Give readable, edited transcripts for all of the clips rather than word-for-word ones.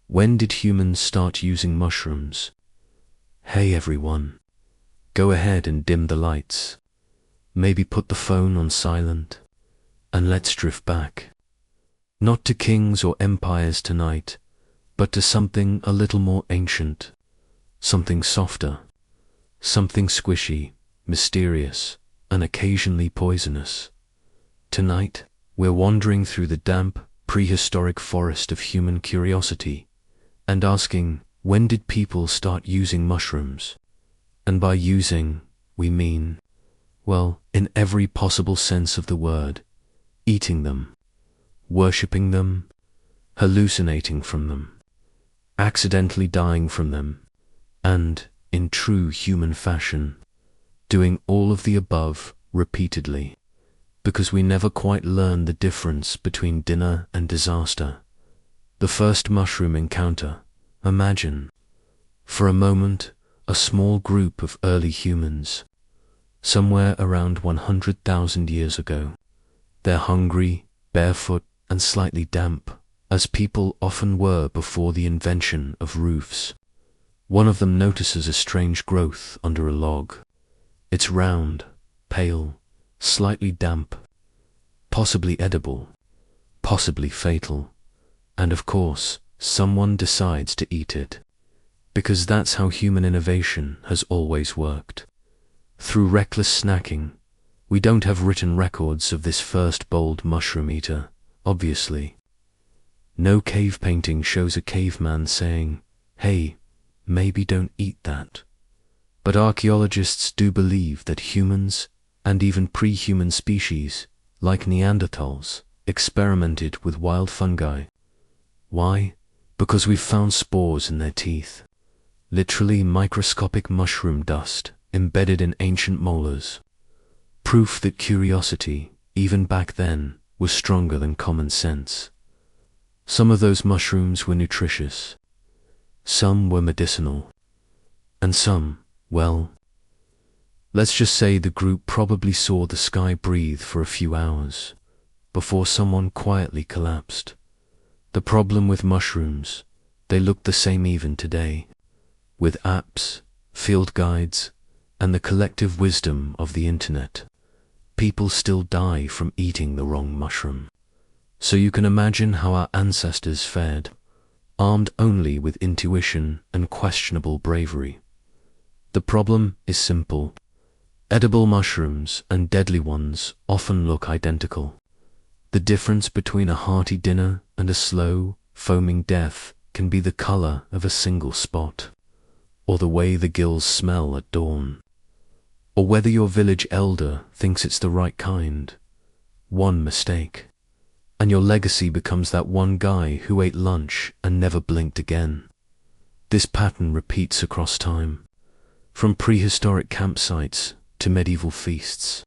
When did humans start using mushrooms? Hey everyone, go ahead and dim the lights. Maybe put the phone on silent, and let's drift back. Not to kings or empires tonight, but to something a little more ancient, something softer, something squishy, mysterious, and occasionally poisonous. Tonight, we're wandering through the damp, prehistoric forest of human curiosity and asking, when did people start using mushrooms? And by using, we mean, well, in every possible sense of the word, eating them, worshipping them, hallucinating from them, accidentally dying from them, and, in true human fashion, doing all of the above repeatedly, because we never quite learn the difference between dinner and disaster. The first mushroom encounter, imagine, for a moment, a small group of early humans, somewhere around 100,000 years ago. They're hungry, barefoot, and slightly damp, as people often were before the invention of roofs. One of them notices a strange growth under a log. It's round, pale, slightly damp, possibly edible, possibly fatal, and of course, someone decides to eat it, because that's how human innovation has always worked. Through reckless snacking. We don't have written records of this first bold mushroom eater, obviously. No cave painting shows a caveman saying, "Hey, maybe don't eat that." But archaeologists do believe that humans, and even pre-human species, like Neanderthals, experimented with wild fungi. Why? Because we've found spores in their teeth. Literally microscopic mushroom dust embedded in ancient molars. Proof that curiosity, even back then, was stronger than common sense. Some of those mushrooms were nutritious. Some were medicinal. And some, well, let's just say the group probably saw the sky breathe for a few hours before someone quietly collapsed. The problem with mushrooms, they look the same even today. With apps, field guides, and the collective wisdom of the internet, people still die from eating the wrong mushroom. So you can imagine how our ancestors fared, armed only with intuition and questionable bravery. The problem is simple. Edible mushrooms and deadly ones often look identical. The difference between a hearty dinner and a slow, foaming death can be the color of a single spot, or the way the gills smell at dawn, or whether your village elder thinks it's the right kind. One mistake, and your legacy becomes that one guy who ate lunch and never blinked again. This pattern repeats across time, from prehistoric campsites to medieval feasts.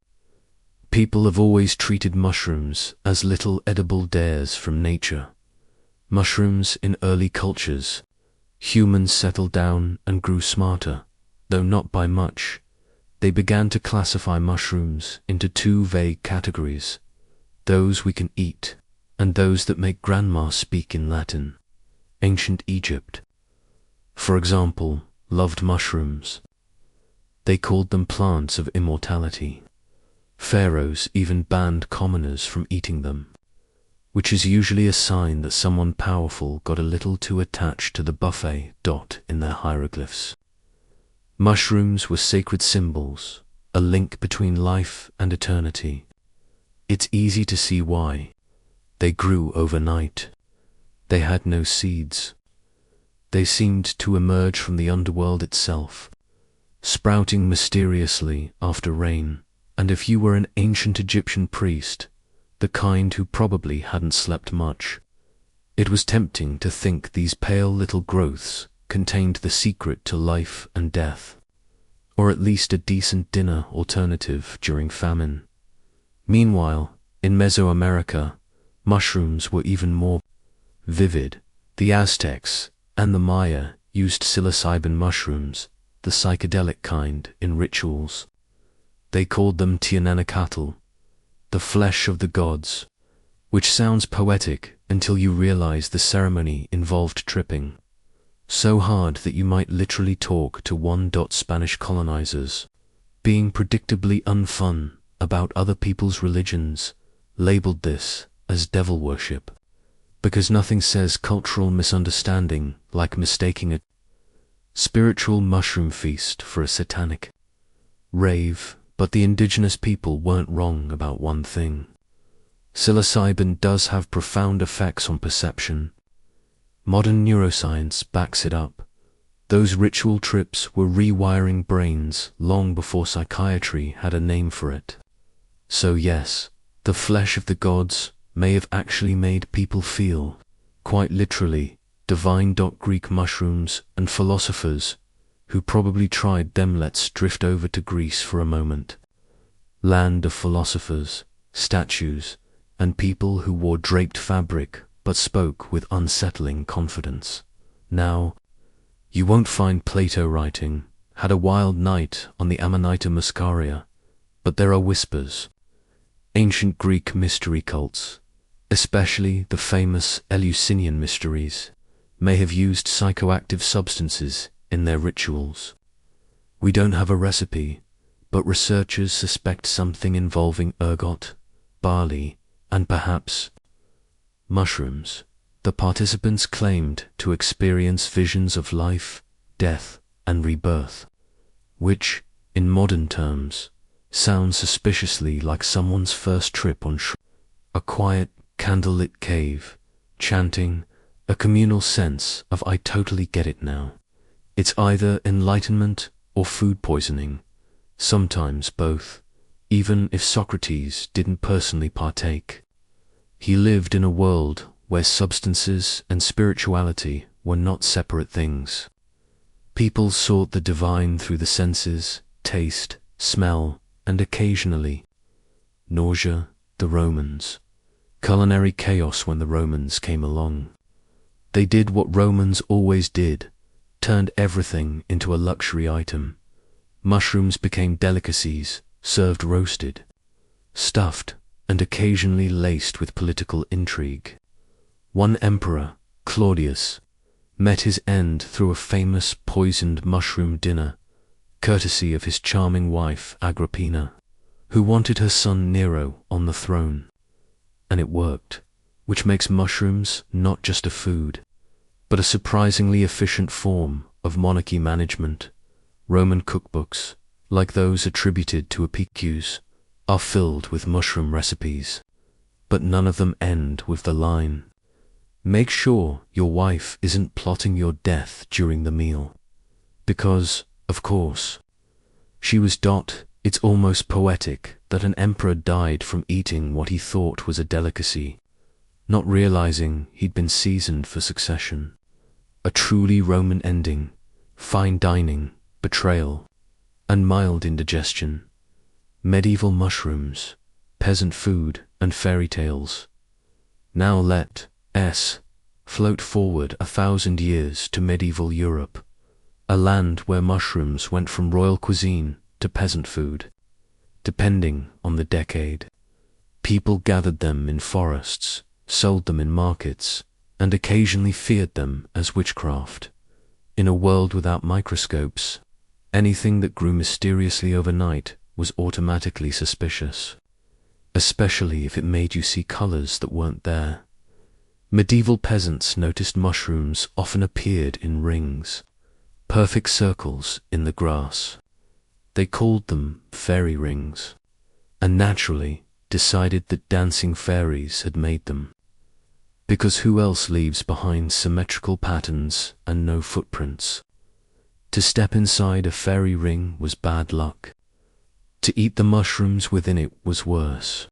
People have always treated mushrooms as little edible dares from nature. Mushrooms in early cultures, humans settled down and grew smarter, though not by much. They began to classify mushrooms into two vague categories, those we can eat and those that make grandma speak in Latin. Ancient Egypt, for example, loved mushrooms. They called them plants of immortality. Pharaohs even banned commoners from eating them, which is usually a sign that someone powerful got a little too attached to the buffet dot in their hieroglyphs. Mushrooms were sacred symbols, a link between life and eternity. It's easy to see why. They grew overnight. They had no seeds. They seemed to emerge from the underworld itself, sprouting mysteriously after rain. And if you were an ancient Egyptian priest, the kind who probably hadn't slept much, it was tempting to think these pale little growths contained the secret to life and death, or at least a decent dinner alternative during famine. Meanwhile, in Mesoamerica, mushrooms were even more vivid. The Aztecs and the Maya used psilocybin mushrooms, the psychedelic kind, in rituals. They called them Tiananacatl, the flesh of the gods, which sounds poetic until you realize the ceremony involved tripping so hard that you might literally talk to Spanish colonizers, being predictably unfun about other people's religions, labeled this as devil worship, because nothing says cultural misunderstanding like mistaking a spiritual mushroom feast for a satanic rave. But the indigenous people weren't wrong about one thing. Psilocybin does have profound effects on perception. Modern neuroscience backs it up. Those ritual trips were rewiring brains long before psychiatry had a name for it. So yes, the flesh of the gods may have actually made people feel, quite literally, divine. Greek mushrooms and philosophers who probably tried them. Let's drift over to Greece for a moment. Land of philosophers, statues, and people who wore draped fabric but spoke with unsettling confidence. Now, you won't find Plato writing, "Had a wild night on the Amanita muscaria," but there are whispers. Ancient Greek mystery cults, especially the famous Eleusinian mysteries, may have used psychoactive substances in their rituals. We don't have a recipe, but researchers suspect something involving ergot, barley, and perhaps mushrooms. The participants claimed to experience visions of life, death, and rebirth, which, in modern terms, sounds suspiciously like someone's first trip on a quiet, candlelit cave, chanting a communal sense of "I totally get it now." It's either enlightenment or food poisoning, sometimes both, even if Socrates didn't personally partake. He lived in a world where substances and spirituality were not separate things. People sought the divine through the senses, taste, smell, and occasionally nausea. The Romans. Culinary chaos when the Romans came along. They did what Romans always did, turned everything into a luxury item. Mushrooms became delicacies, served roasted, stuffed, and occasionally laced with political intrigue. One emperor, Claudius, met his end through a famous poisoned mushroom dinner, courtesy of his charming wife Agrippina, who wanted her son Nero on the throne. And it worked, which makes mushrooms not just a food, but a surprisingly efficient form of monarchy management. Roman cookbooks, like those attributed to Epicurus, are filled with mushroom recipes, but none of them end with the line, "Make sure your wife isn't plotting your death during the meal." Because, of course, she was. It's almost poetic that an emperor died from eating what he thought was a delicacy, not realizing he'd been seasoned for succession. A truly Roman ending, fine dining, betrayal, and mild indigestion. Medieval mushrooms, peasant food, and fairy tales. Now let us float forward 1,000 years to medieval Europe, a land where mushrooms went from royal cuisine to peasant food, depending on the decade. People gathered them in forests, sold them in markets, and occasionally feared them as witchcraft. In a world without microscopes, anything that grew mysteriously overnight was automatically suspicious, especially if it made you see colors that weren't there. Medieval peasants noticed mushrooms often appeared in rings, perfect circles in the grass. They called them fairy rings, and naturally decided that dancing fairies had made them. Because who else leaves behind symmetrical patterns and no footprints? To step inside a fairy ring was bad luck. To eat the mushrooms within it was worse.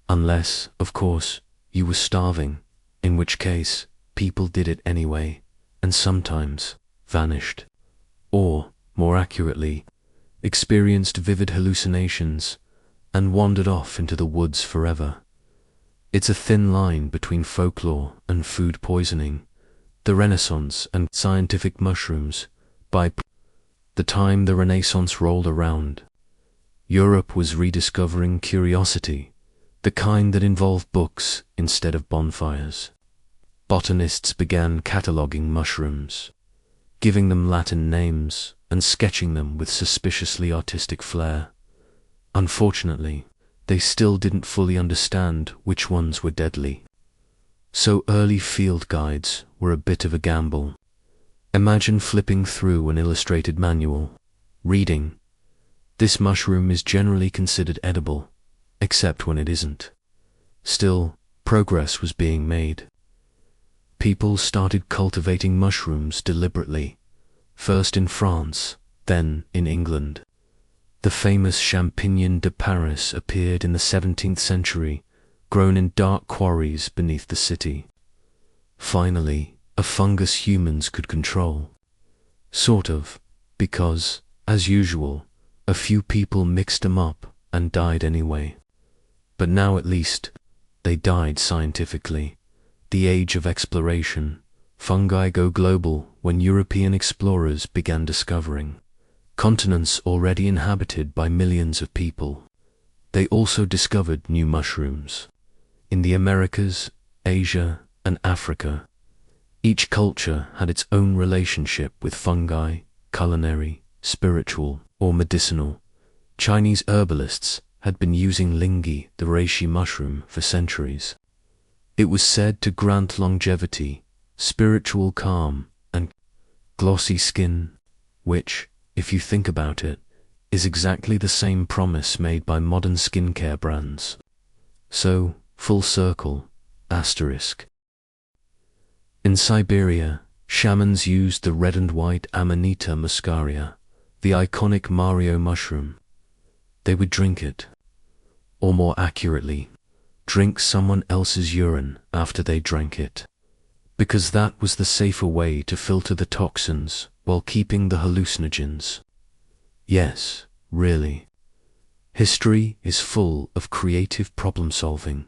Unless, of course, you were starving, in which case people did it anyway, and sometimes vanished. Or, more accurately, experienced vivid hallucinations and wandered off into the woods forever. It's a thin line between folklore and food poisoning. The Renaissance and scientific mushrooms. By the time the Renaissance rolled around, Europe was rediscovering curiosity, the kind that involve books instead of bonfires. Botanists began cataloguing mushrooms, giving them Latin names and sketching them with suspiciously artistic flair. Unfortunately, they still didn't fully understand which ones were deadly. So early field guides were a bit of a gamble. Imagine flipping through an illustrated manual, reading, "This mushroom is generally considered edible, except when it isn't." Still, progress was being made. People started cultivating mushrooms deliberately, first in France, then in England. The famous Champignon de Paris appeared in the 17th century, grown in dark quarries beneath the city. Finally, a fungus humans could control. Sort of, because, as usual, a few people mixed them up and died anyway. But now at least, they died scientifically. The age of exploration. Fungi go global when European explorers began discovering continents already inhabited by millions of people. They also discovered new mushrooms. In the Americas, Asia, and Africa, each culture had its own relationship with fungi, culinary, spiritual, or medicinal. Chinese herbalists had been using lingi, the reishi mushroom, for centuries. It was said to grant longevity, spiritual calm, and glossy skin, which, if you think about it, is exactly the same promise made by modern skincare brands. So, full circle, asterisk. In Siberia, shamans used the red and white Amanita muscaria, the iconic Mario mushroom. They would drink it, or more accurately, drink someone else's urine after they drank it, because that was the safer way to filter the toxins while keeping the hallucinogens. Yes, really. History is full of creative problem-solving.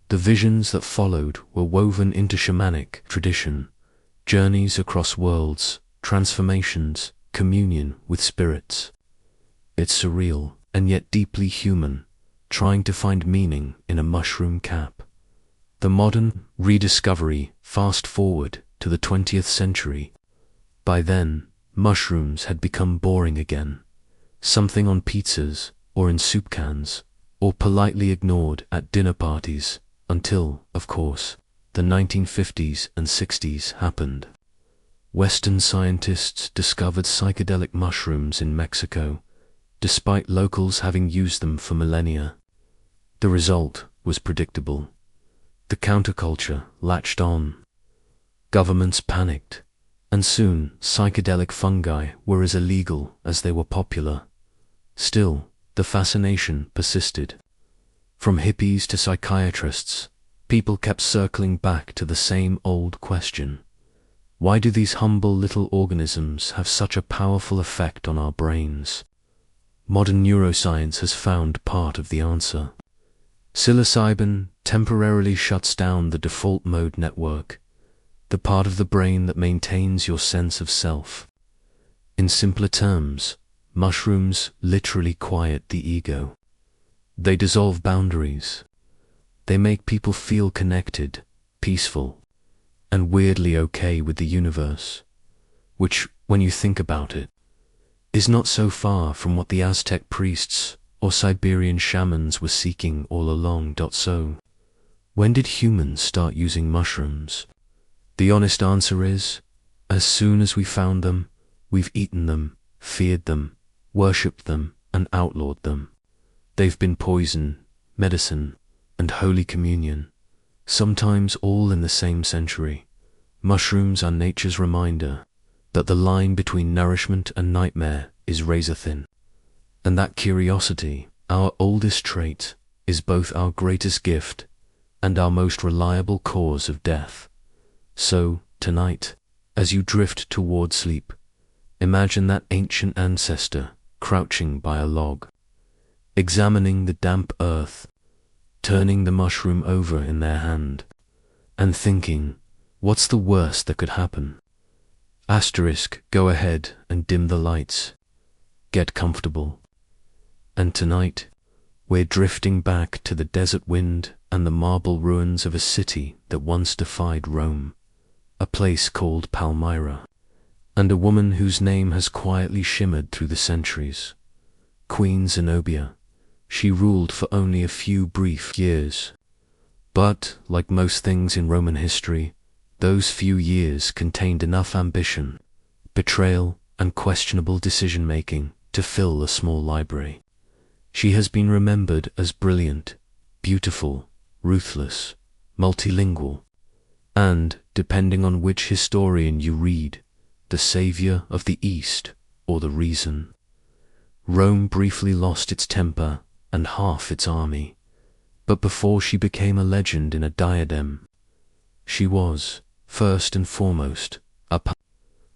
The visions that followed were woven into shamanic tradition, journeys across worlds, transformations, communion with spirits. It's surreal and yet deeply human, trying to find meaning in a mushroom cap. The modern rediscovery, fast forward to the 20th century. By then, mushrooms had become boring again, something on pizzas or in soup cans, or politely ignored at dinner parties, until, of course, the 1950s and 60s happened. Western scientists discovered psychedelic mushrooms in Mexico, despite locals having used them for millennia. The result was predictable. The counterculture latched on. Governments panicked, and soon psychedelic fungi were as illegal as they were popular. Still, the fascination persisted. From hippies to psychiatrists, people kept circling back to the same old question. Why do these humble little organisms have such a powerful effect on our brains? Modern neuroscience has found part of the answer. Psilocybin temporarily shuts down the default mode network, the part of the brain that maintains your sense of self. In simpler terms, mushrooms literally quiet the ego. They dissolve boundaries. They make people feel connected, peaceful, and weirdly okay with the universe, which, when you think about it, is not so far from what the Aztec priests or Siberian shamans were seeking all along. So, when did humans start using mushrooms? The honest answer is, as soon as we found them, we've eaten them, feared them, worshipped them, and outlawed them. They've been poison, medicine, and Holy Communion, sometimes all in the same century. Mushrooms are nature's reminder that the line between nourishment and nightmare is razor thin, and that curiosity, our oldest trait, is both our greatest gift and our most reliable cause of death. So, tonight, as you drift toward sleep, imagine that ancient ancestor crouching by a log, examining the damp earth, turning the mushroom over in their hand, and thinking, what's the worst that could happen? Asterisk, go ahead and dim the lights. Get comfortable. And tonight, We're drifting back to the desert wind and the marble ruins of a city that once defied Rome, a place called Palmyra, and a woman whose name has quietly shimmered through the centuries. Queen Zenobia. She ruled for only a few brief years. But, like most things in Roman history, those few years contained enough ambition, betrayal, and questionable decision-making to fill a small library. She has been remembered as brilliant, beautiful, ruthless, multilingual, and, depending on which historian you read, the savior of the East or the reason. Rome briefly lost its temper and half its army, but before she became a legend in a diadem, she was, first and foremost,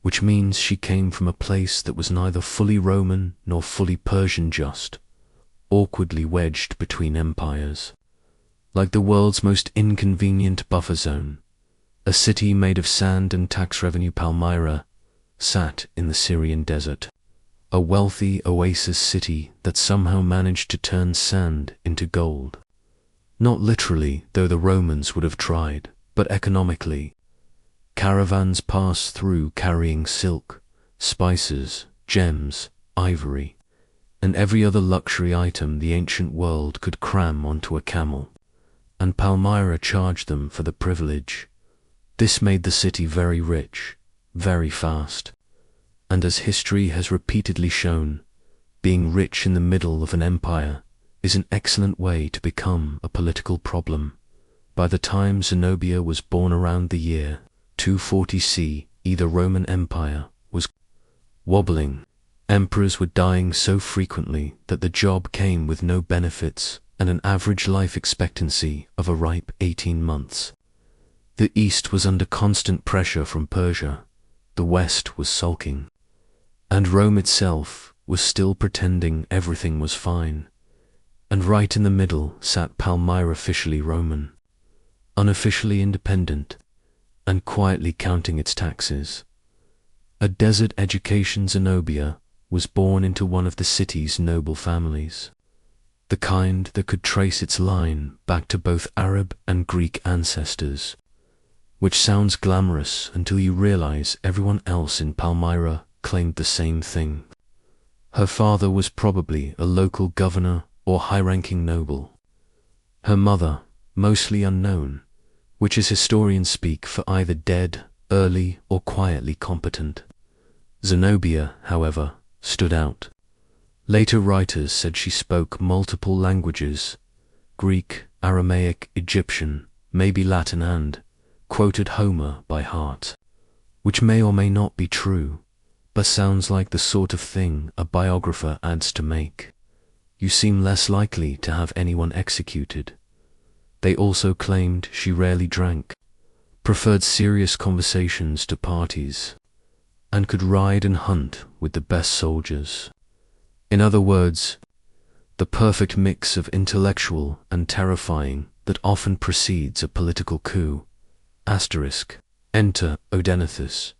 which means she came from a place that was neither fully Roman nor fully Persian, just awkwardly wedged between empires. Like the world's most inconvenient buffer zone, a city made of sand and tax revenue, Palmyra sat in the Syrian desert, a wealthy oasis city that somehow managed to turn sand into gold. Not literally, though the Romans would have tried, but economically. Caravans passed through carrying silk, spices, gems, ivory, and every other luxury item the ancient world could cram onto a camel, and Palmyra charged them for the privilege. This made the city very rich, very fast, and as history has repeatedly shown, being rich in the middle of an empire is an excellent way to become a political problem. By the time Zenobia was born around the year 240 C, the Roman Empire was wobbling. Emperors were dying so frequently that the job came with no benefits and an average life expectancy of a ripe 18 months. The East was under constant pressure from Persia, the West was sulking, and Rome itself was still pretending everything was fine. And right in the middle sat Palmyra, officially Roman, unofficially independent, and quietly counting its taxes. A desert education, Zenobia was born into one of the city's noble families, the kind that could trace its line back to both Arab and Greek ancestors, which sounds glamorous until you realize everyone else in Palmyra claimed the same thing. Her father was probably a local governor or high-ranking noble. Her mother, mostly unknown, which is historians speak for either dead, early, or quietly competent. Zenobia, however, stood out. Later writers said she spoke multiple languages: Greek, Aramaic, Egyptian, maybe Latin, and quoted Homer by heart, which may or may not be true, but sounds like the sort of thing a biographer adds to make you seem less likely to have anyone executed. They also claimed she rarely drank, preferred serious conversations to parties, and could ride and hunt with the best soldiers. In other words, the perfect mix of intellectual and terrifying that often precedes a political coup. Asterisk. Enter Odenathus,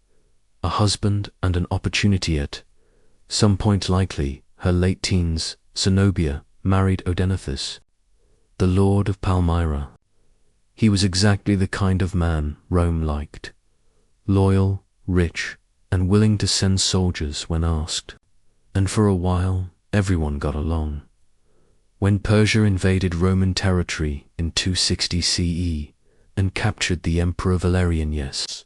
a husband and an opportunity at some point, likely her late teens. Zenobia married Odenathus, the lord of Palmyra. He was exactly the kind of man Rome liked: loyal, rich, and willing to send soldiers when asked. And for a while, everyone got along. When Persia invaded Roman territory in 260 CE and captured the Emperor Valerian, yes,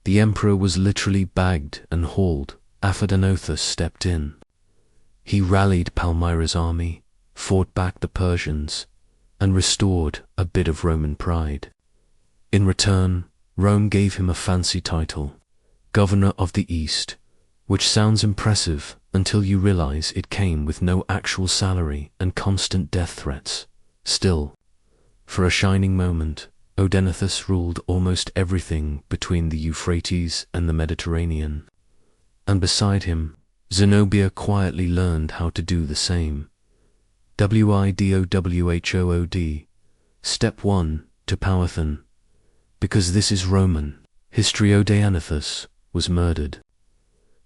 the emperor was literally bagged and hauled, Odenathus stepped in. He rallied Palmyra's army, fought back the Persians, and restored a bit of Roman pride. In return, Rome gave him a fancy title, Governor of the East, which sounds impressive until you realize it came with no actual salary and constant death threats. Still, for a shining moment, Odenathus ruled almost everything between the Euphrates and the Mediterranean, and beside him, Zenobia quietly learned how to do the same. Widowhood. Step 1, to Powhatan. Because this is Roman history, Odenathus was murdered.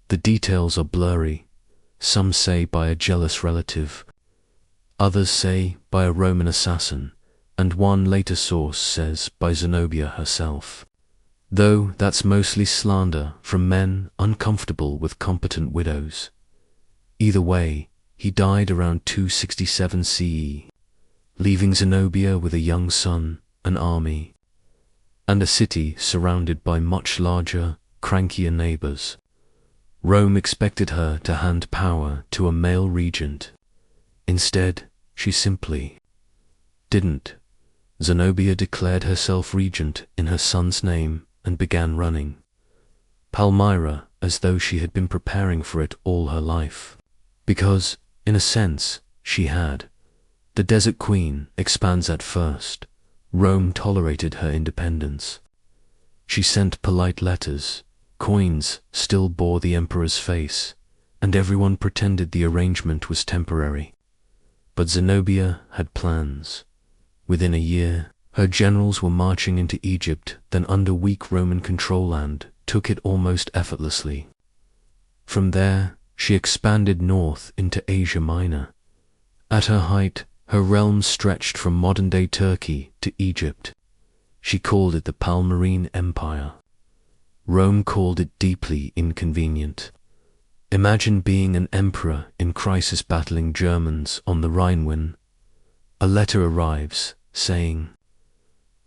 The details are blurry, some say by a jealous relative, Others say by a Roman assassin, and one later source says by Zenobia herself. Though that's mostly slander from men uncomfortable with competent widows. Either way, he died around 267 CE, leaving Zenobia with a young son, an army, and a city surrounded by much larger, crankier neighbors. Rome expected her to hand power to a male regent. Instead, she simply didn't. Zenobia declared herself regent in her son's name and began running Palmyra as though she had been preparing for it all her life. Because, in a sense, she had. The Desert Queen expands at first. Rome tolerated her independence. She sent polite letters. Coins still bore the emperor's face, and everyone pretended the arrangement was temporary. But Zenobia had plans. Within a year, her generals were marching into Egypt, then under weak Roman control and took it almost effortlessly. From there, she expanded north into Asia Minor. At her height, her realm stretched from modern-day Turkey to Egypt. She called it the Palmyrene Empire. Rome called it deeply inconvenient. Imagine being an emperor in crisis battling Germans on the Rhine. A letter arrives, saying,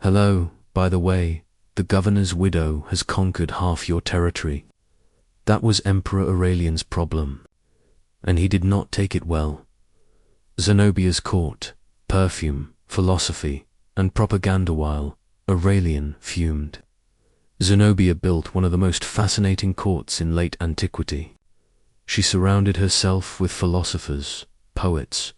"Hello, by the way, the governor's widow has conquered half your territory." That was Emperor Aurelian's problem, and he did not take it well. Zenobia's court, perfume, philosophy, and propaganda while Aurelian fumed. Zenobia built one of the most fascinating courts in late antiquity. She surrounded herself with philosophers, poets,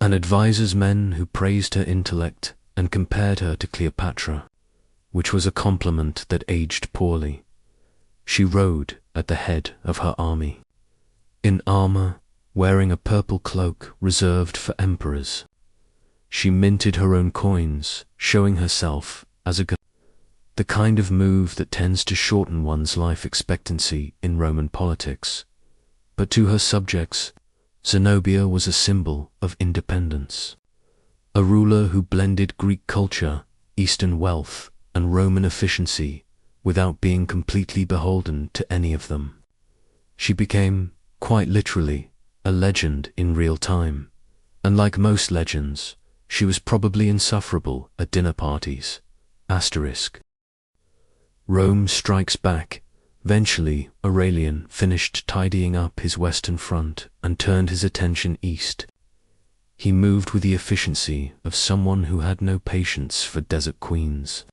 and advisors, men who praised her intellect and compared her to Cleopatra, which was a compliment that aged poorly. She rode at the head of her army, in armor, wearing a purple cloak reserved for emperors. She minted her own coins, showing herself as the kind of move that tends to shorten one's life expectancy in Roman politics. But to her subjects, Zenobia was a symbol of independence. A ruler who blended Greek culture, Eastern wealth, and Roman efficiency without being completely beholden to any of them. She became, quite literally, a legend in real time, and like most legends, she was probably insufferable at dinner parties. Rome strikes back. Eventually, Aurelian finished tidying up his western front and turned his attention east. He moved with the efficiency of someone who had no patience for desert queens.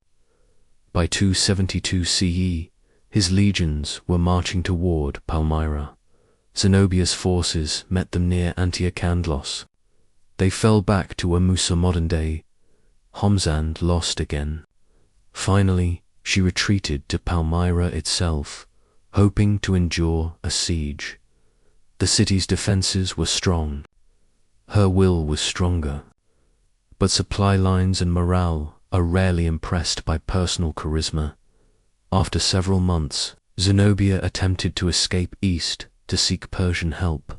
By 272 CE, his legions were marching toward Palmyra. Zenobia's forces met them near Antiochantlos. They fell back to Amusa modern-day Homs and lost again. Finally, she retreated to Palmyra itself, hoping to endure a siege. The city's defenses were strong. Her will was stronger. But supply lines and morale are rarely impressed by personal charisma. After several months, Zenobia attempted to escape east to seek Persian help.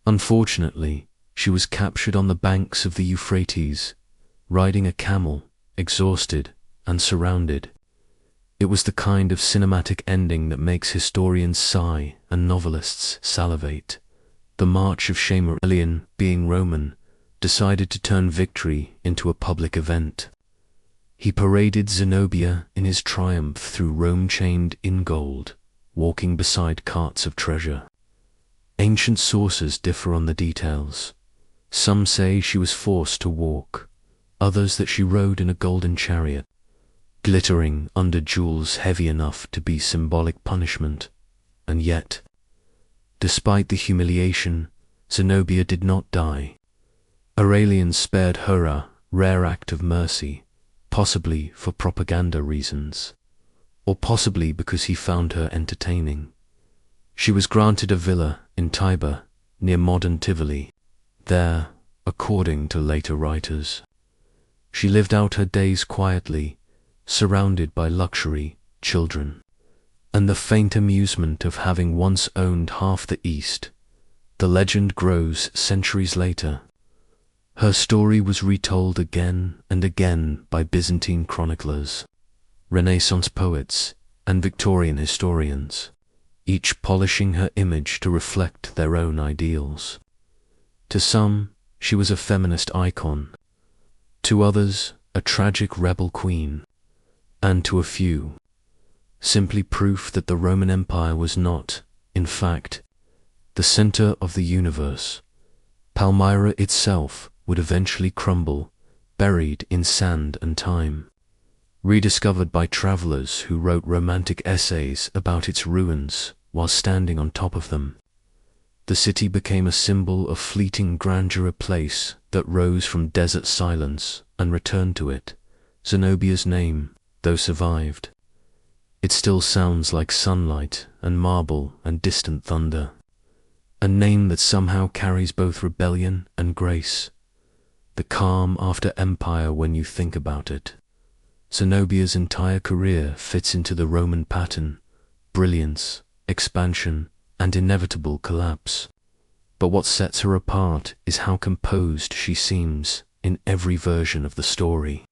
Unfortunately, she was captured on the banks of the Euphrates, riding a camel, exhausted and surrounded. It was the kind of cinematic ending that makes historians sigh and novelists salivate. The march of shame. Aurelian, being Roman, decided to turn victory into a public event. He paraded Zenobia in his triumph through Rome chained in gold, walking beside carts of treasure. Ancient sources differ on the details. Some say she was forced to walk, others that she rode in a golden chariot, glittering under jewels heavy enough to be symbolic punishment. And yet, despite the humiliation, Zenobia did not die. Aurelian spared her a rare act of mercy, possibly for propaganda reasons, or possibly because he found her entertaining. She was granted a villa in Tiber, near modern Tivoli. There, according to later writers, she lived out her days quietly, surrounded by luxury, children, and the faint amusement of having once owned half the East. The legend grows centuries later. Her story was retold again and again by Byzantine chroniclers, Renaissance poets, and Victorian historians, each polishing her image to reflect their own ideals. To some, she was a feminist icon, to others, a tragic rebel queen, and to a few, simply proof that the Roman Empire was not, in fact, the center of the universe. Palmyra itself would eventually crumble, buried in sand and time, rediscovered by travelers who wrote romantic essays about its ruins while standing on top of them. The city became a symbol of fleeting grandeur, a place that rose from desert silence and returned to it. Zenobia's name, though survived, it still sounds like sunlight and marble and distant thunder, a name that somehow carries both rebellion and grace, the calm after empire when you think about it. Zenobia's entire career fits into the Roman pattern: brilliance, expansion, and inevitable collapse. But what sets her apart is how composed she seems in every version of the story.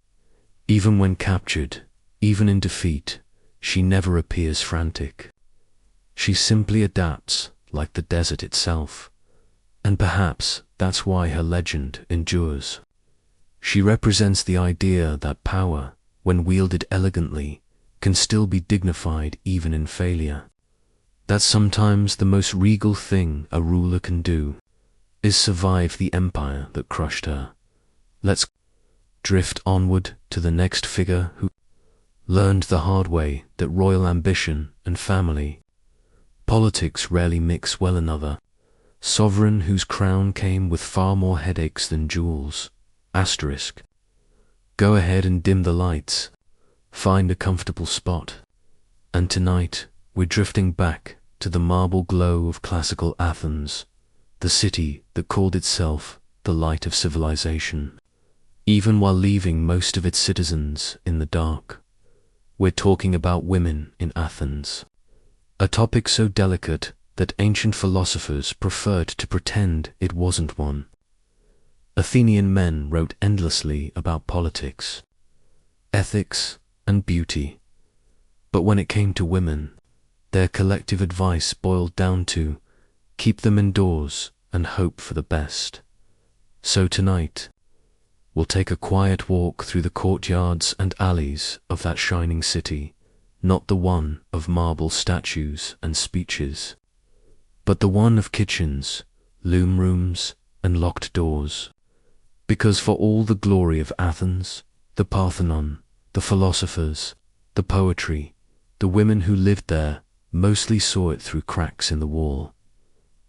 Even when captured, even in defeat, she never appears frantic. She simply adapts, like the desert itself, and perhaps that's why her legend endures. She represents the idea that power, when wielded elegantly, can still be dignified even in failure. That sometimes the most regal thing a ruler can do is survive the empire that crushed her. Let's drift onward to the next figure who learned the hard way that royal ambition and family, politics rarely mix well. Another sovereign whose crown came with far more headaches than jewels. Asterisk. Go ahead and dim the lights. Find a comfortable spot. And tonight, we're drifting back to the marble glow of classical Athens, the city that called itself the light of civilization, even while leaving most of its citizens in the dark. We're talking about women in Athens, a topic so delicate that ancient philosophers preferred to pretend it wasn't one. Athenian men wrote endlessly about politics, ethics, and beauty, but when it came to women, their collective advice boiled down to keep them indoors and hope for the best. So tonight, we'll take a quiet walk through the courtyards and alleys of that shining city, not the one of marble statues and speeches, but the one of kitchens, loom rooms, and locked doors. Because for all the glory of Athens, the Parthenon, the philosophers, the poetry, the women who lived there mostly saw it through cracks in the wall.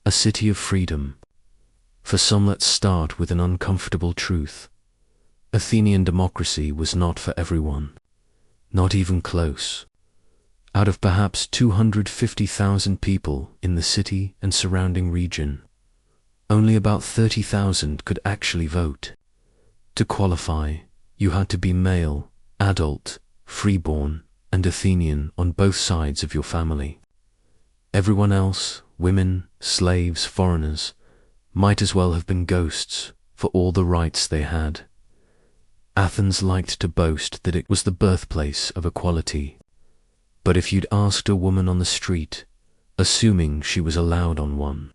A city of freedom. For some, let's start with an uncomfortable truth. Athenian democracy was not for everyone, not even close. Out of perhaps 250,000 people in the city and surrounding region, only about 30,000 could actually vote. To qualify, you had to be male, adult, freeborn, and Athenian on both sides of your family. Everyone else, women, slaves, foreigners, might as well have been ghosts for all the rights they had. Athens liked to boast that it was the birthplace of equality. But if you'd asked a woman on the street, assuming she was allowed on one,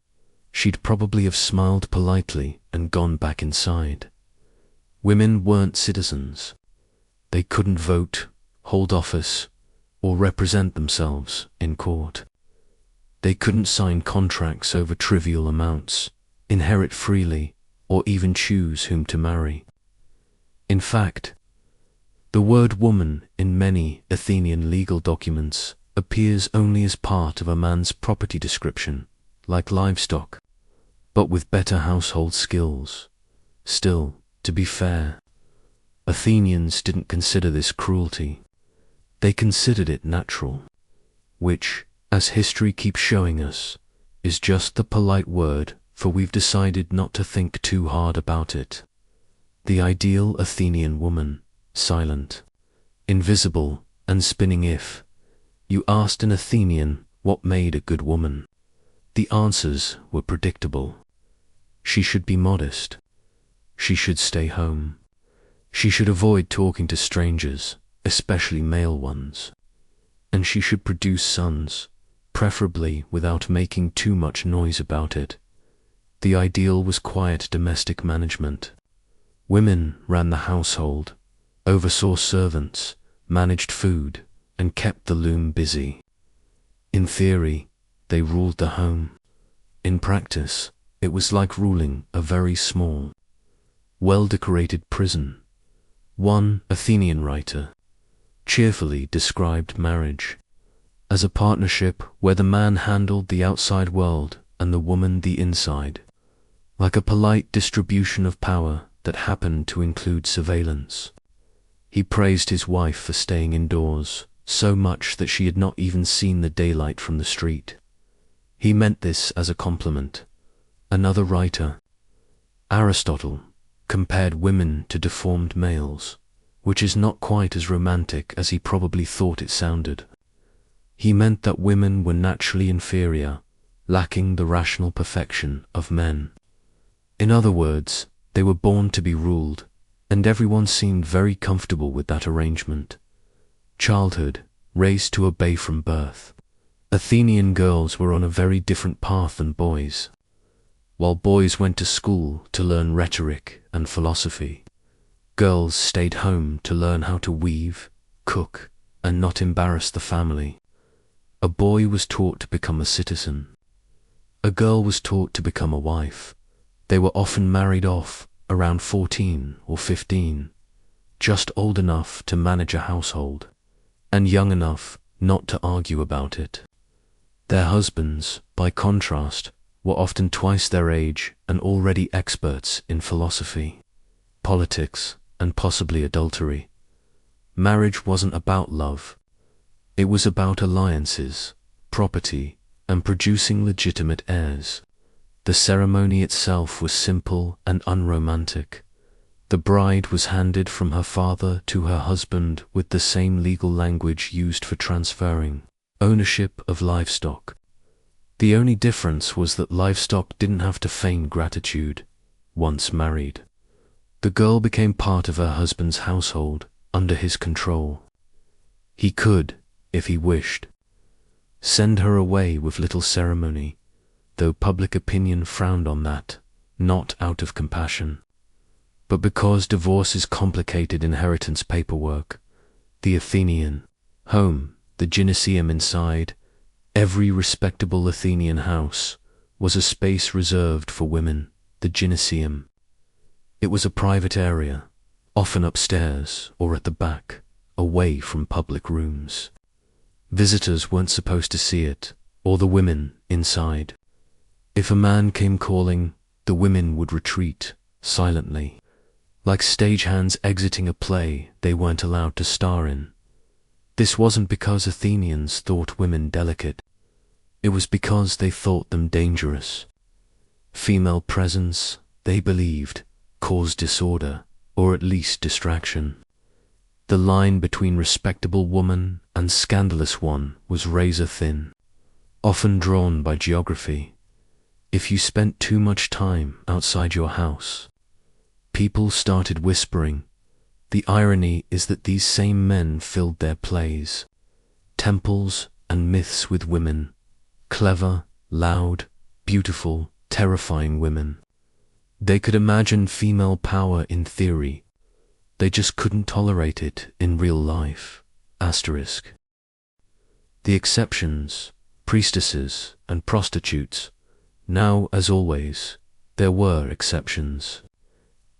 she'd probably have smiled politely and gone back inside. Women weren't citizens. They couldn't vote, hold office, or represent themselves in court. They couldn't sign contracts over trivial amounts, inherit freely, or even choose whom to marry. In fact, the word woman in many Athenian legal documents appears only as part of a man's property description, like livestock, but with better household skills. Still, to be fair, Athenians didn't consider this cruelty. They considered it natural, which, as history keeps showing us, is just the polite word for we've decided not to think too hard about it. The ideal Athenian woman, silent, invisible, and spinning. If you asked an Athenian what made a good woman, the answers were predictable. She should be modest. she should stay home. She should avoid talking to strangers, especially male ones. And she should produce sons, preferably without making too much noise about it. The ideal was quiet domestic management. Women ran the household, oversaw servants, managed food, and kept the loom busy. In theory, they ruled the home. In practice, it was like ruling a very small, well-decorated prison. One Athenian writer cheerfully described marriage as a partnership where the man handled the outside world and the woman the inside, like a polite distribution of power that happened to include surveillance. He praised his wife for staying indoors so much that she had not even seen the daylight from the street. He meant this as a compliment. Another writer, Aristotle, compared women to deformed males, which is not quite as romantic as he probably thought it sounded. He meant that women were naturally inferior, lacking the rational perfection of men. In other words, they were born to be ruled, and everyone seemed very comfortable with that arrangement. Childhood, raised to obey from birth. Athenian girls were on a very different path than boys. While boys went to school to learn rhetoric and philosophy, girls stayed home to learn how to weave, cook, and not embarrass the family. A boy was taught to become a citizen. A girl was taught to become a wife. They were often married off around 14 or 15, just old enough to manage a household, and young enough not to argue about it. Their husbands, by contrast, were often twice their age and already experts in philosophy, politics, and possibly adultery. Marriage wasn't about love. It was about alliances, property, and producing legitimate heirs. The ceremony itself was simple and unromantic. The bride was handed from her father to her husband with the same legal language used for transferring ownership of livestock. The only difference was that livestock didn't have to feign gratitude once married. The girl became part of her husband's household, under his control. He could, if he wished, send her away with little ceremony, though public opinion frowned on that, not out of compassion, but because divorce is complicated inheritance paperwork. The Athenian home, the gymnasium inside every respectable Athenian house, was a space reserved for women, the gymnasium. It was a private area, often upstairs or at the back, away from public rooms. Visitors weren't supposed to see it, or the women inside. If a man came calling, the women would retreat, silently, like stagehands exiting a play they weren't allowed to star in. This wasn't because Athenians thought women delicate. It was because they thought them dangerous. Female presence, they believed, caused disorder, or at least distraction. The line between respectable woman and scandalous one was razor thin, often drawn by geography. If you spent too much time outside your house, people started whispering. The irony is that these same men filled their plays, temples and myths with women, clever, loud, beautiful, terrifying women. They could imagine female power in theory. They just couldn't tolerate it in real life. Asterisk. The exceptions, priestesses and prostitutes. Now, as always, there were exceptions.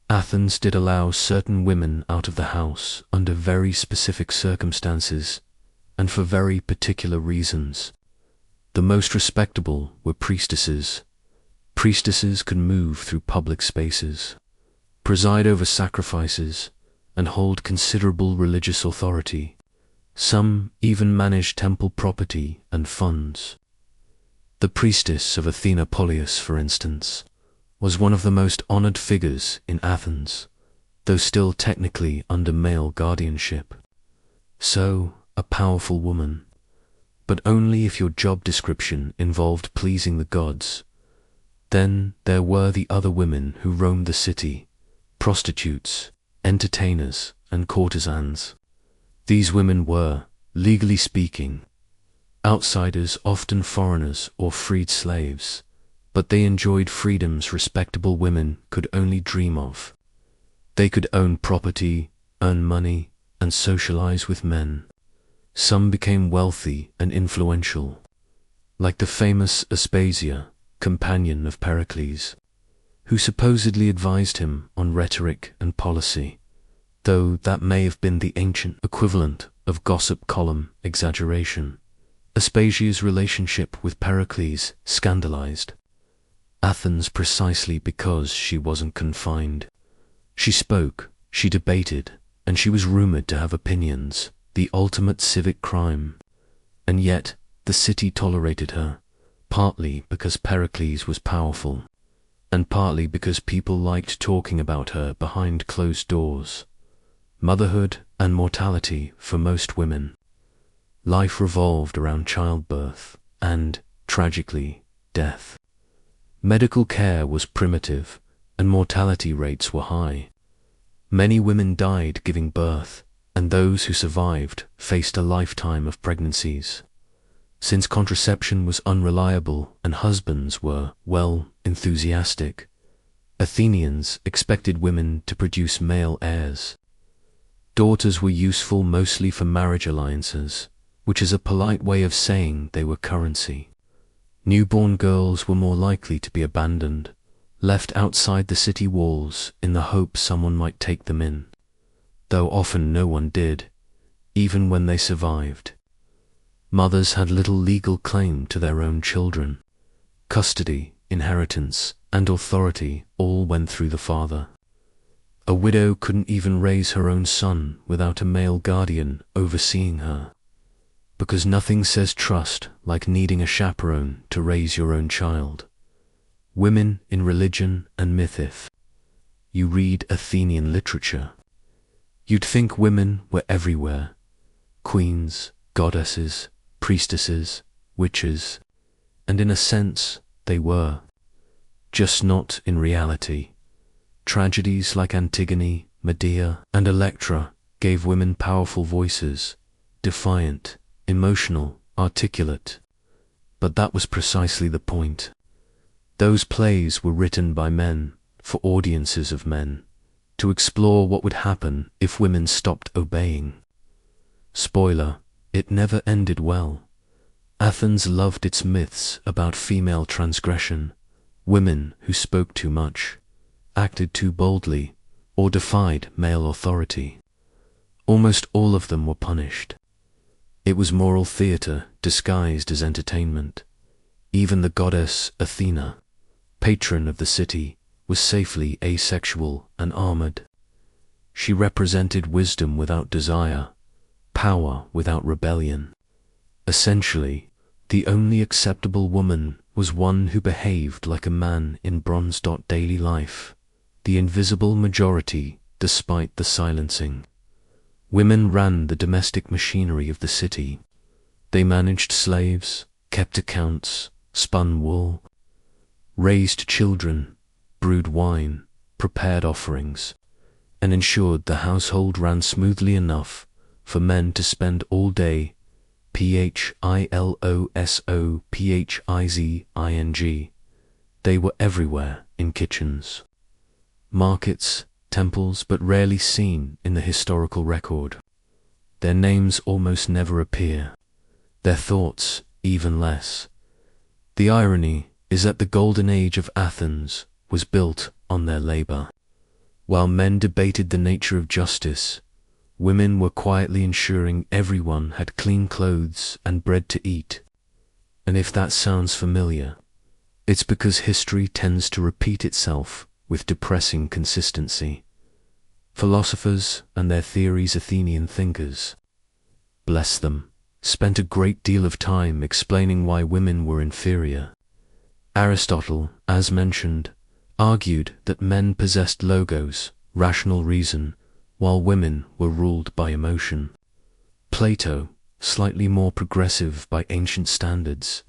Athens did allow certain women out of the house under very specific circumstances and for very particular reasons. The most respectable were priestesses. Priestesses could move through public spaces, preside over sacrifices, and hold considerable religious authority. Some even managed temple property and funds. The priestess of Athena Polias, for instance, was one of the most honored figures in Athens, though still technically under male guardianship. So, a powerful woman, but only if your job description involved pleasing the gods. Then there were the other women who roamed the city, prostitutes, entertainers, and courtesans. These women were, legally speaking, outsiders, often foreigners or freed slaves, but they enjoyed freedoms respectable women could only dream of. They could own property, earn money, and socialize with men. Some became wealthy and influential, like the famous Aspasia, companion of Pericles, who supposedly advised him on rhetoric and policy, though that may have been the ancient equivalent of gossip column exaggeration. Aspasia's relationship with Pericles scandalized Athens precisely because she wasn't confined. She spoke, she debated, and she was rumored to have opinions, the ultimate civic crime. And yet, the city tolerated her, partly because Pericles was powerful, and partly because people liked talking about her behind closed doors. Motherhood and mortality for most women. Life revolved around childbirth and, tragically, death. Medical care was primitive, and mortality rates were high. Many women died giving birth, and those who survived faced a lifetime of pregnancies. Since contraception was unreliable and husbands were, well, enthusiastic, Athenians expected women to produce male heirs. Daughters were useful mostly for marriage alliances, which is a polite way of saying they were currency. Newborn girls were more likely to be abandoned, left outside the city walls in the hope someone might take them in, though often no one did, even when they survived. Mothers had little legal claim to their own children. Custody, inheritance, and authority all went through the father. A widow couldn't even raise her own son without a male guardian overseeing her, because nothing says trust like needing a chaperone to raise your own child. Women in religion and myth. If you read Athenian literature, you'd think women were everywhere. Queens, goddesses, priestesses, witches, and in a sense they were, just not in reality. Tragedies like Antigone, Medea, and Electra gave women powerful voices, defiant, emotional, articulate. But that was precisely the point. Those plays were written by men, for audiences of men, to explore what would happen if women stopped obeying. Spoiler, it never ended well. Athens loved its myths about female transgression, women who spoke too much, acted too boldly, or defied male authority. Almost all of them were punished. It was moral theatre disguised as entertainment. Even the goddess Athena, patron of the city, was safely asexual and armored. She represented wisdom without desire, power without rebellion. Essentially, the only acceptable woman was one who behaved like a man in bronze. Daily life, the invisible majority despite the silencing. Women ran the domestic machinery of the city. They managed slaves, kept accounts, spun wool, raised children, brewed wine, prepared offerings, and ensured the household ran smoothly enough for men to spend all day philosopphizing. They were everywhere in kitchens, markets, temples, but rarely seen in the historical record. Their names almost never appear, their thoughts even less. The irony is that the golden age of Athens was built on their labor. While men debated the nature of justice, women were quietly ensuring everyone had clean clothes and bread to eat. And if that sounds familiar, it's because history tends to repeat itself with depressing consistency. Philosophers and their theories, Athenian thinkers, bless them, spent a great deal of time explaining why women were inferior. Aristotle, as mentioned, argued that men possessed logos, rational reason, while women were ruled by emotion. Plato, slightly more progressive by ancient standards,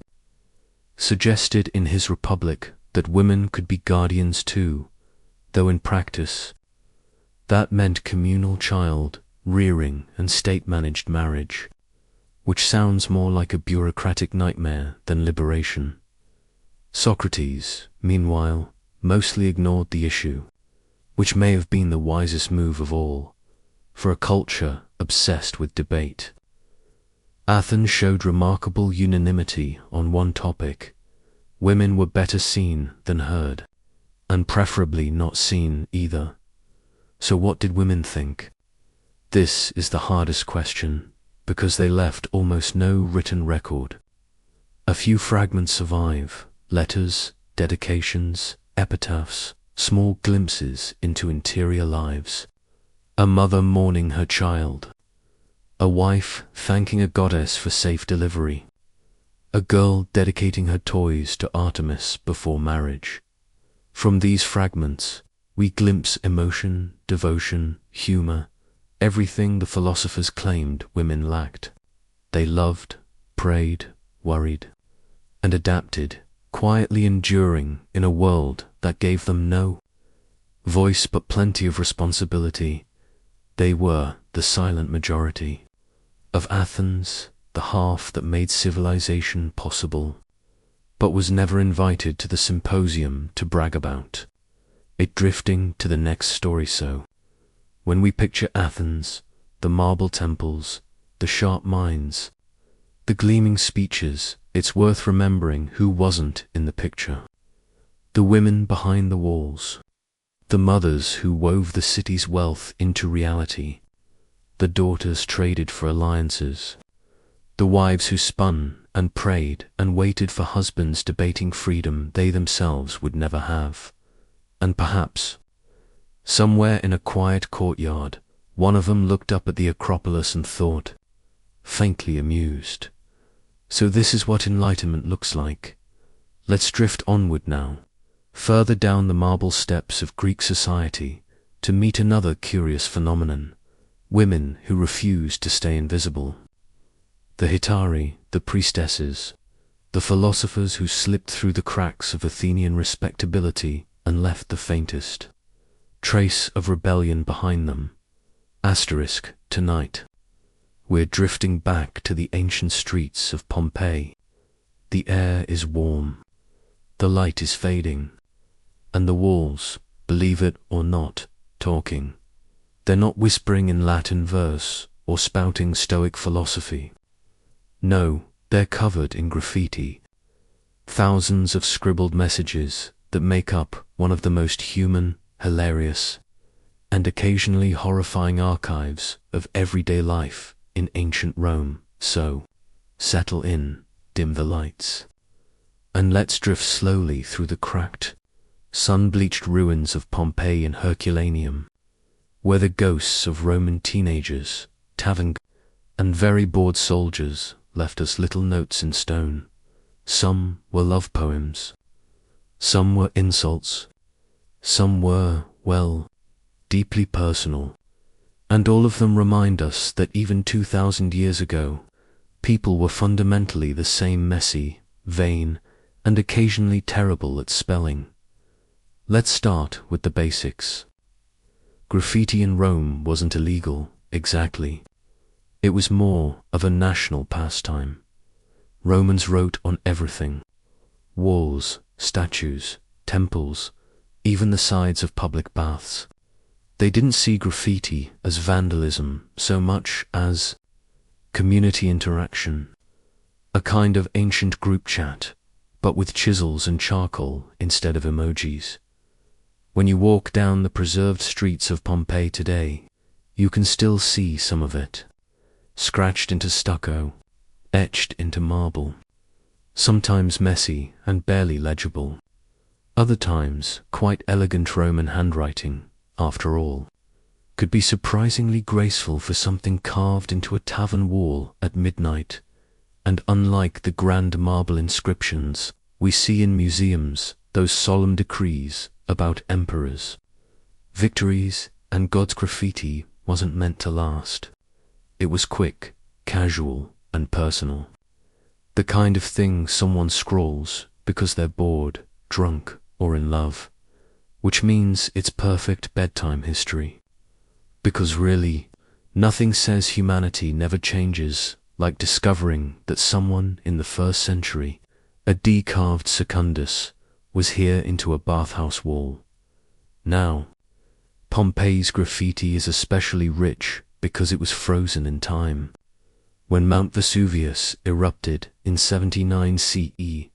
suggested in his Republic that women could be guardians too, though in practice, That meant communal child rearing and state-managed marriage, which sounds more like a bureaucratic nightmare than liberation. Socrates, meanwhile, mostly ignored the issue, which may have been the wisest move of all, for a culture obsessed with debate. Athens showed remarkable unanimity on one topic: women were better seen than heard, and preferably not seen either. So what did women think? This is the hardest question, because they left almost no written record. A few fragments survive: letters, dedications, epitaphs, small glimpses into interior lives. A mother mourning her child, a wife thanking a goddess for safe delivery, a girl dedicating her toys to Artemis before marriage. From these fragments, we glimpse emotion, devotion, humor, everything the philosophers claimed women lacked. They loved, prayed, worried, and adapted, quietly enduring in a world that gave them no voice but plenty of responsibility. They were the silent majority of Athens, the half that made civilization possible, but was never invited to the symposium to brag about it, drifting to the next story. So, when we picture Athens, the marble temples, the sharp minds, the gleaming speeches, it's worth remembering who wasn't in the picture. The women behind the walls, the mothers who wove the city's wealth into reality, the daughters traded for alliances, the wives who spun and prayed and waited for husbands debating freedom they themselves would never have. And perhaps, somewhere in a quiet courtyard, one of them looked up at the Acropolis and thought, faintly amused, so this is what enlightenment looks like. Let's drift onward now, further down the marble steps of Greek society, to meet another curious phenomenon: women who refused to stay invisible. The Hetairai, the priestesses, the philosophers who slipped through the cracks of Athenian respectability and left the faintest trace of rebellion behind them. Tonight, we're drifting back to the ancient streets of Pompeii. The air is warm, the light is fading, and the walls, believe it or not, talking. They're not whispering in Latin verse or spouting Stoic philosophy. No, they're covered in graffiti. Thousands of scribbled messages that make up one of the most human, hilarious, and occasionally horrifying archives of everyday life in ancient Rome. So, settle in, dim the lights, and let's drift slowly through the cracked, sun-bleached ruins of Pompeii and Herculaneum, where the ghosts of Roman teenagers, tavern and very bored soldiers left us little notes in stone. Some were love poems, some were insults, some were, well, deeply personal, and all of them remind us that even 2,000 years ago, people were fundamentally the same: messy, vain, and occasionally terrible at spelling. Let's start with the basics. Graffiti in Rome wasn't illegal, exactly. It was more of a national pastime. Romans wrote on everything: walls, statues, temples, even the sides of public baths. They didn't see graffiti as vandalism so much as community interaction, a kind of ancient group chat, but with chisels and charcoal instead of emojis. When you walk down the preserved streets of Pompeii today, you can still see some of it, scratched into stucco, etched into marble, sometimes messy and barely legible, other times quite elegant Roman handwriting. After all, could be surprisingly graceful for something carved into a tavern wall at midnight, and unlike the grand marble inscriptions we see in museums, those solemn decrees about emperors, victories, and gods, graffiti wasn't meant to last. It was quick, casual, and personal. The kind of thing someone scrawls because they're bored, drunk, or in love, which means it's perfect bedtime history. Because really, nothing says humanity never changes like discovering that someone in the 1st century, a decarved secundus, was here into a bathhouse wall. Now, Pompeii's graffiti is especially rich because it was frozen in time. When Mount Vesuvius erupted in 79 CE,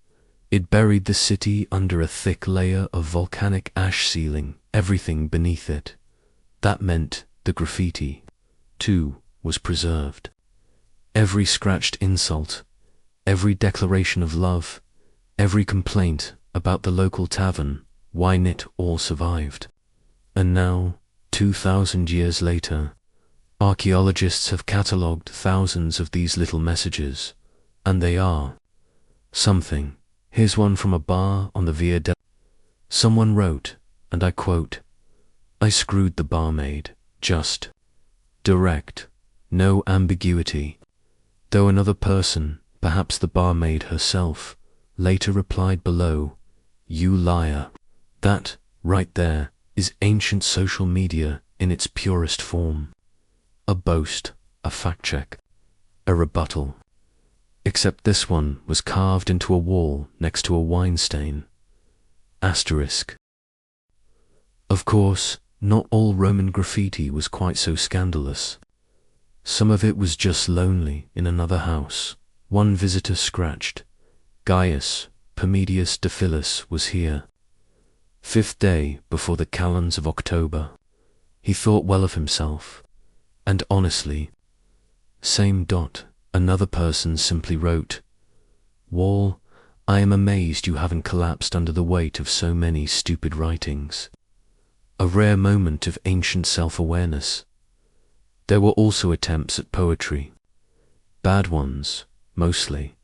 it buried the city under a thick layer of volcanic ash, sealing everything beneath it. That meant the graffiti, too, was preserved. Every scratched insult, every declaration of love, every complaint about the local tavern, wine, it all survived. And now, 2,000 years later, archaeologists have catalogued thousands of these little messages, and they are something. Here's one from a bar on the Via del... Someone wrote, and I quote, "I screwed the barmaid, just direct, no ambiguity." Though another person, perhaps the barmaid herself, later replied below, "You liar." That, right there, is ancient social media in its purest form. A boast, a fact check, a rebuttal. Except this one was carved into a wall next to a wine stain. Asterisk. Of course, not all Roman graffiti was quite so scandalous. Some of it was just lonely in another house. One visitor scratched, "Gaius Pomedius Diphilus was here. 5th day before the calends of October. He thought well of himself, and honestly." Same dot. Another person simply wrote, "Wall, I am amazed you haven't collapsed under the weight of so many stupid writings." A rare moment of ancient self-awareness. There were also attempts at poetry. Bad ones, mostly.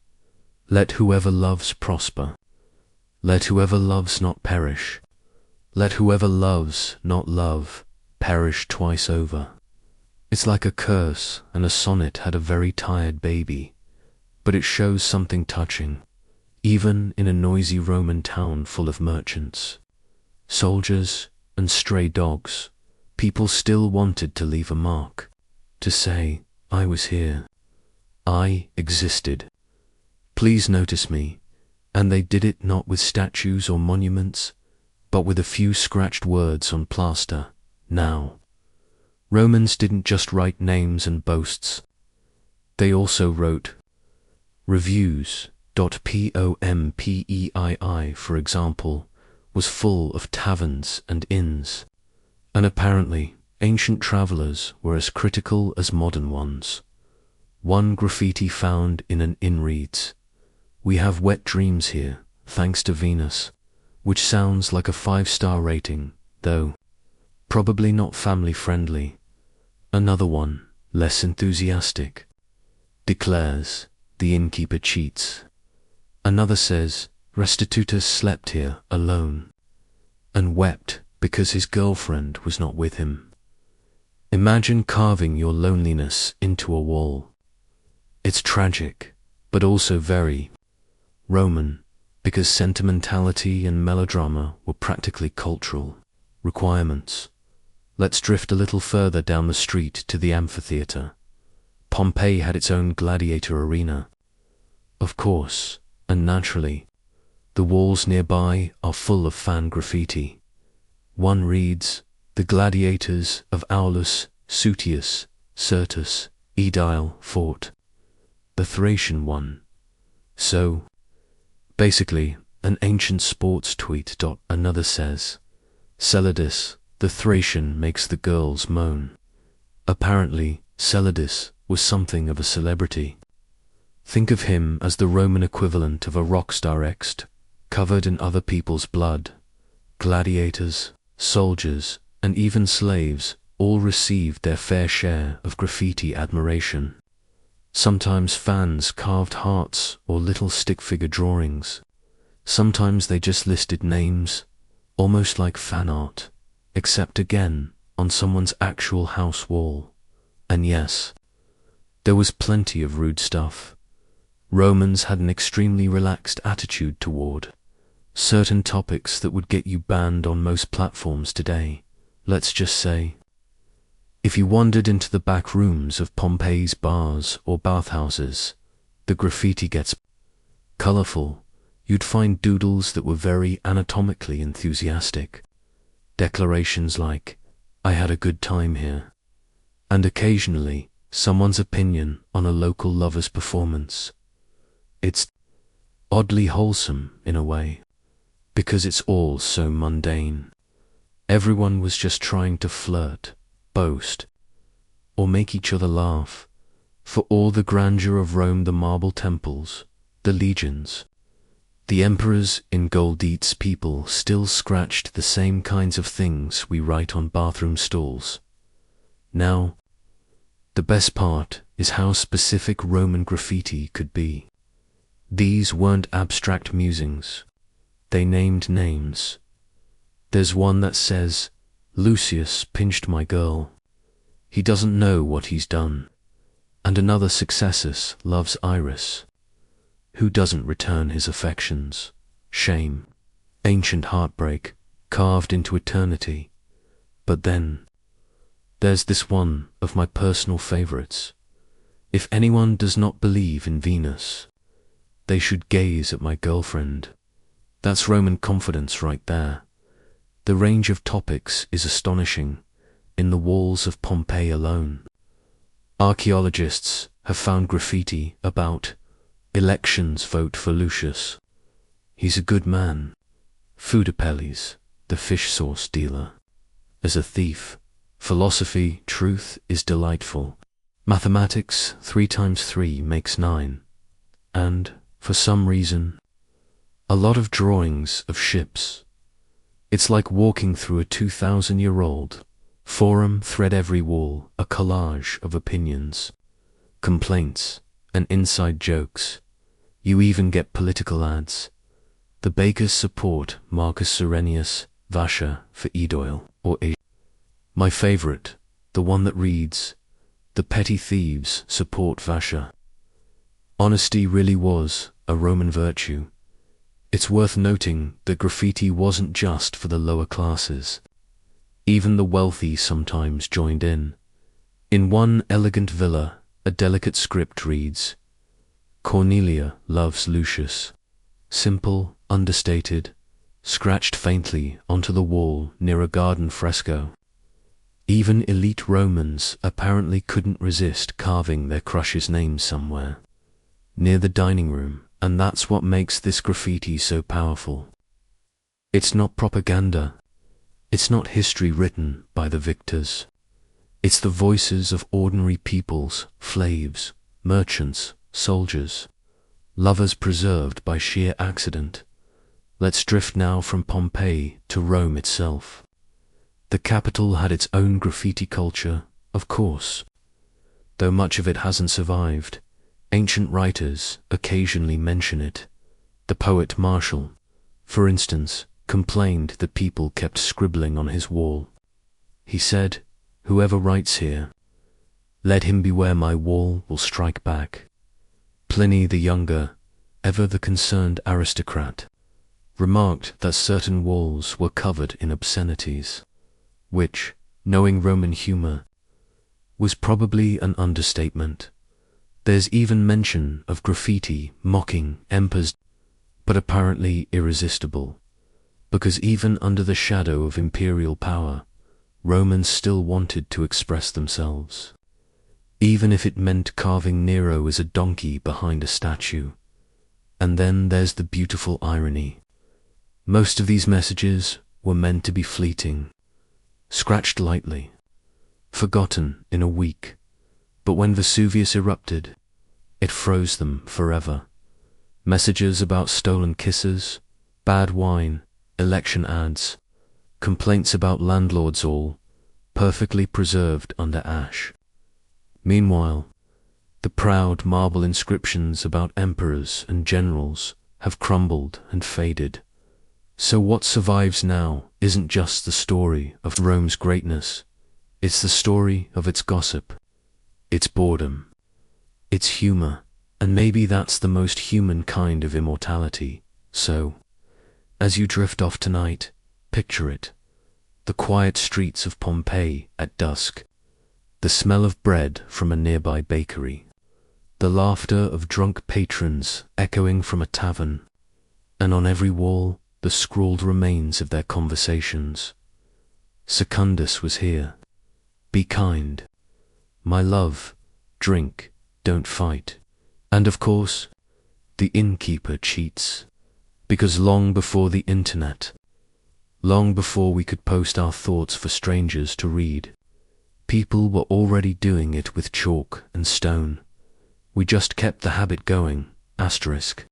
"Let whoever loves prosper. Let whoever loves not perish. Let whoever loves not love perish twice over." It's like a curse, and a sonnet had a very tired baby, but it shows something touching. Even in a noisy Roman town full of merchants, soldiers, and stray dogs, people still wanted to leave a mark, to say, "I was here. I existed. Please notice me." And they did it not with statues or monuments, but with a few scratched words on plaster. Now, Romans didn't just write names and boasts. They also wrote reviews. Pompei, for example, was full of taverns and inns, and apparently ancient travelers were as critical as modern ones. One graffiti found in an inn reads, "We have wet dreams here, thanks to Venus," which sounds like a 5-star rating, though probably not family-friendly. Another one, less enthusiastic, declares, "The innkeeper cheats." Another says, "Restitutus slept here alone," and wept because his girlfriend was not with him. Imagine carving your loneliness into a wall. It's tragic, but also very Roman, because sentimentality and melodrama were practically cultural requirements. Let's drift a little further down the street to the amphitheater. Pompeii had its own gladiator arena. Of course, and naturally, the walls nearby are full of fan graffiti. One reads, "The gladiators of Aulus, Sutius, Certus, Edile fought." The Thracian one. So, basically, an ancient sports tweet. Another says, "Celadus, the Thracian, makes the girls moan." Apparently, Celadus was something of a celebrity. Think of him as the Roman equivalent of a rock star covered in other people's blood. Gladiators, soldiers, and even slaves all received their fair share of graffiti admiration. Sometimes fans carved hearts or little stick figure drawings. Sometimes they just listed names, almost like fan art, except again on someone's actual house wall. And yes, there was plenty of rude stuff. Romans had an extremely relaxed attitude toward certain topics that would get you banned on most platforms today. Let's just say, If you wandered into the back rooms of Pompeii's bars or bathhouses, the graffiti gets colorful. You'd find doodles that were very anatomically enthusiastic. Declarations like, "I had a good time here," and occasionally someone's opinion on a local lover's performance. It's oddly wholesome in a way, because it's all so mundane. Everyone was just trying to flirt, boast, or make each other laugh. For all the grandeur of Rome, the marble temples, the legions, the emperors in gold eats, people still scratched the same kinds of things we write on bathroom stalls. Now, the best part is how specific Roman graffiti could be. These weren't abstract musings. They named names. There's one that says, "Lucius pinched my girl. He doesn't know what he's done." And another, "Successus loves Iris. Who doesn't return his affections?" Shame, ancient heartbreak, carved into eternity. But then, there's this one of my personal favorites. "If anyone does not believe in Venus, they should gaze at my girlfriend." That's Roman confidence right there. The range of topics is astonishing in the walls of Pompeii alone. Archaeologists have found graffiti about elections, vote for Lucius. He's a good man. Foodapelles, the fish sauce dealer. As a thief. Philosophy, truth is delightful. Mathematics, 3 times 3 makes 9. And, for some reason, a lot of drawings of ships. It's like walking through a 2,000-year-old forum thread. Every wall a collage of opinions, complaints, and inside jokes. You even get political ads. The bakers support Marcus Cyrenius, Vasha for Edoil or A. My favorite, the one that reads, "The petty thieves support Vasha." Honesty really was a Roman virtue. It's worth noting that graffiti wasn't just for the lower classes. Even the wealthy sometimes joined in. In one elegant villa, a delicate script reads, "Cornelia loves Lucius." Simple, understated, scratched faintly onto the wall near a garden fresco. Even elite Romans apparently couldn't resist carving their crush's name somewhere, near the dining room, and that's what makes this graffiti so powerful. It's not propaganda. It's not history written by the victors. It's the voices of ordinary peoples, slaves, merchants, soldiers, lovers preserved by sheer accident. Let's drift now from Pompeii to Rome itself. The capital had its own graffiti culture, of course, though much of it hasn't survived. Ancient writers occasionally mention it. The poet Martial, for instance, complained that people kept scribbling on his wall. He said, "Whoever writes here, let him beware my wall will strike back." Pliny the Younger, ever the concerned aristocrat, remarked that certain walls were covered in obscenities, which, knowing Roman humor, was probably an understatement. There's even mention of graffiti mocking emperors, but apparently irresistible, because even under the shadow of imperial power, Romans still wanted to express themselves, even if it meant carving Nero as a donkey behind a statue. And then there's the beautiful irony. Most of these messages were meant to be fleeting, scratched lightly, forgotten in a week, but when Vesuvius erupted, it froze them forever. Messages about stolen kisses, bad wine, election ads, complaints about landlords, all perfectly preserved under ash. Meanwhile, the proud marble inscriptions about emperors and generals have crumbled and faded. So what survives now isn't just the story of Rome's greatness, it's the story of its gossip, its boredom, its humor, and maybe that's the most human kind of immortality. So, as you drift off tonight, picture it, the quiet streets of Pompeii at dusk, the smell of bread from a nearby bakery, the laughter of drunk patrons echoing from a tavern, and on every wall the scrawled remains of their conversations. Secundus was here. Be kind. My love, drink, don't fight. And of course, the innkeeper cheats, because long before the internet, long before we could post our thoughts for strangers to read, people were already doing it with chalk and stone. We just kept the habit going, asterisk.